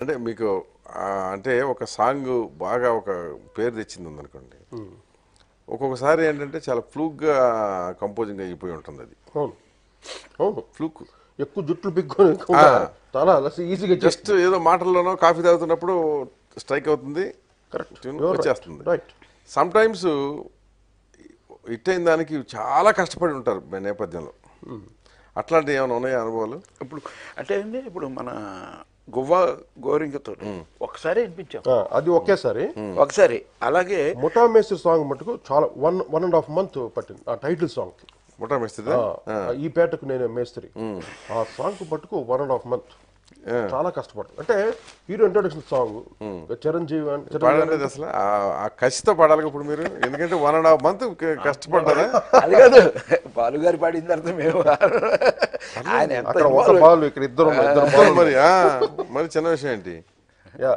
అంటే మీకు అంటే ఒక సాంగ్ బాగా ఒక పేరు తెచ్చింది ఉందనుకోండి. ఒక్కొక్కసారి ఏంటంటే చాలా ఫ్లూక్గా కంపోజింగ్ అయిపోయి ఉంటుంది అది. అవును అవును ఫ్లూక్ ఎక్కువ జుట్లు పిక్కొని చాలా ఈజీగా జస్ట్ ఏదో మాటల్లోనో కాఫీ తాగుతున్నప్పుడు స్ట్రైక్ అవుతుంది, కరెక్ట్ ట్యూన్ వచ్చేస్తుంది. రైట్. సమ్ టైమ్స్ హిట్ అయిన దానికి చాలా కష్టపడి ఉంటారు నేపథ్యంలో. అట్లాంటివి ఏమైనా ఉన్నాయా అనుభవాలు? ఇప్పుడు అంటే అండి, ఇప్పుడు మన గువ్వ గోరింకతో ఒకసారి వినిపించాం, అది ఒకేసారి. ఒకసారి. అలాగే ముఠా మేస్త్రి సాంగ్ మటుకు చాలా 1.5 month పట్టింది ఆ టైటిల్ సాంగ్. ముఠా మేస్త్రి ఈ పేటకు నేను మేస్త్రి ఆ సాంగ్ మటుకు 1.5 month చాలా కష్టపడ్డాడు. అంటే హీరో ఇంట్రొడక్షన్ సాంగ్ చిరంజీవి పాడలేదు అసలు ఆ కసితో పాడాలి ఇప్పుడు మీరు, ఎందుకంటే 1.5 month కష్టపడ్డారా? అది కాదు, బాలుగారు పాడిన తర్వాత మేము ఆయన ఎంత అక్కడ ఒక బాలు ఇక్కడ ఇద్దరు మరి మరి చిన్న విషయం ఏంటి? యా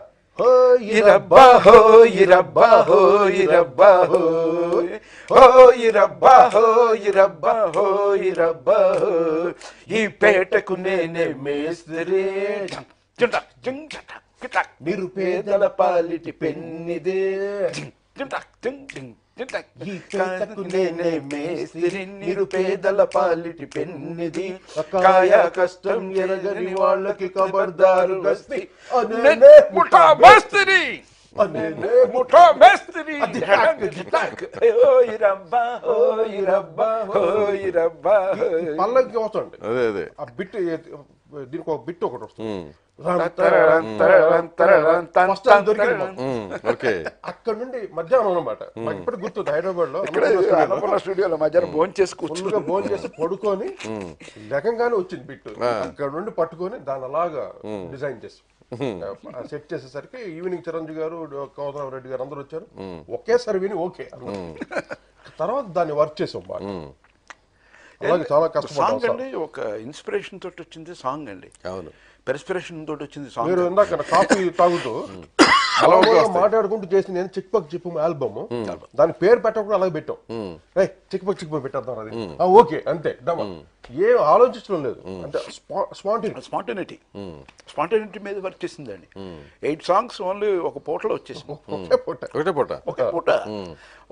ఇరబ్బా హో ఇరబ్బా హో ఇరబ్బా హో హో ఇరబ్బా హో ఇరబ్బా హో ఇరబ్బా హో ఈ పేటకు నేనే మేస్త్రి నిరుపేదల పాలిటి పెన్నిదే ఈ పేటకు నేనే మేస్త్రి నిరుపేదల పాలిటి పెన్నిది కాయా కష్టం ఎరగని వాళ్ళకి ఖబర్దారు గస్తి ముఠా మేస్త్రి ముఠా మేస్త్రి పల్లకి వస్తుంది అదే అదే ఆ బిట్, దీనికి ఒక బిట్ ఒకటి వస్తుంది. ఓకే. అక్కడ నుండి మధ్యాహ్నం అనమాట, నాకు ఇప్పటికి గుర్తుంది. హైదరాబాద్ లో స్టూడియోలో మధ్యాహ్నం భోజనం చేసి ఫుల్గా భోజనం చేసి పడుకొని లేకంగానే వచ్చింది బిట్. అక్కడ నుండి పట్టుకొని దాని అలాగా డిజైన్ చేసి సెట్ చేసేసరికి ఈవినింగ్ చిరంజీవి గారు, కోదరావు రెడ్డి గారు అందరూ వచ్చారు. ఒకేసారి విని ఓకే తర్వాత దాన్ని వర్క్ చేసాం బాగా. అలాగే చాలా సాంగ్ కష్టపడ్డాం. అండి, ఒక ఇన్స్పిరేషన్ తోటి వచ్చింది సాంగ్ అండి. అవును. పెర్స్పిరేషన్ తోటి వచ్చింది సాంగ్. మీరు ఇందాక కాఫీ తాగుతూ మాట్లాడుకుంటూ చేసి నేను చిక్ పక్ చిప్ ఆల్బమ్, దాని పేరు పెట్టకుండా అలాగే పెట్టాం. చిక్ పక్ పెట్టేద్దాం అది ఓకే అంతే. ఏం ఆలోచించడం లేదు, అంటే స్పాంటనిటీ మీద వర్క్ చేసిందండి. 8 songs ఓన్లీ ఒక పూటలో వచ్చేసింది.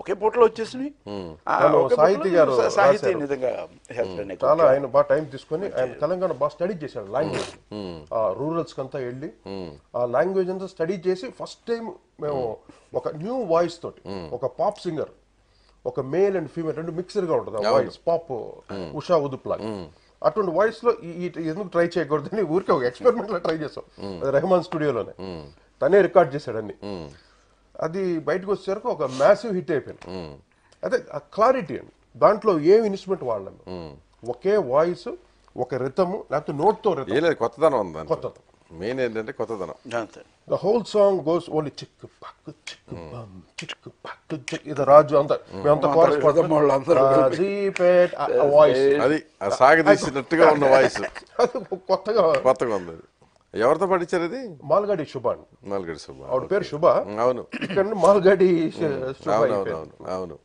ఒకే పూటలో వచ్చేసింది. సాహితీ గారు సాహితీ నిజంగా చాలా ఆయన బాగా టైం తీసుకొని ఆయన తెలంగాణ బాగా స్టడీ చేశాడు. లాంగ్వేజ్ రూరల్స్ కంతా వెళ్ళి ఆ లాంగ్వేజ్ అంతా స్టడీ చేసి ఫస్ట్ టైం మేము ఒక న్యూ వాయిస్ తోటి, ఒక పాప్ సింగర్, ఒక మేల్ అండ్ ఫీమేల్ రెండు మిక్సర్ గా ఉంటుంది ఆ వాయిస్, పాప్ ఉషా ఉదుప్లా అటువంటి వాయిస్ లో ఎందుకు ట్రై చేయకూడదని ఊరికే ఒక ఎక్స్పెరిమెంట్ లో ట్రై చేసాం. రెహమాన్ స్టూడియోలోనే తనే రికార్డ్ చేశాడు అన్ని. అది బయటకు వచ్చేసరికి ఒక మ్యాసివ్ హిట్ అయిపోయింది. అదే ఆ క్లారిటీ అండి, దాంట్లో ఏం ఇన్స్ట్రుమెంట్ వాడలేము, ఒకే వాయిస్, ఒక రిథము, లేకపోతే నోట్ తో కొత్తదనం ఉంది. కొత్తదనం మెయిన్ ఏంటంటే కొత్తదనం. The whole song goes only చిక్కు పక్కు చిక్కు బమ్ చిక్కు పక్కు చిక్. ఇది రాజు అంతా మేమంతా కోరస్ పాడతాం. వాయిస్ అది సాగదీసినట్టుగా ఉన్న వాయిస్ కొత్తగా ఉంది. ఎవరితో పాటించారు అది? మాల్గాడి శుభ. మాల్గాడి శుభ, ఆవిడ పేరు శుభ. అవును. ఇక్కడ మాల్గాడి అవును.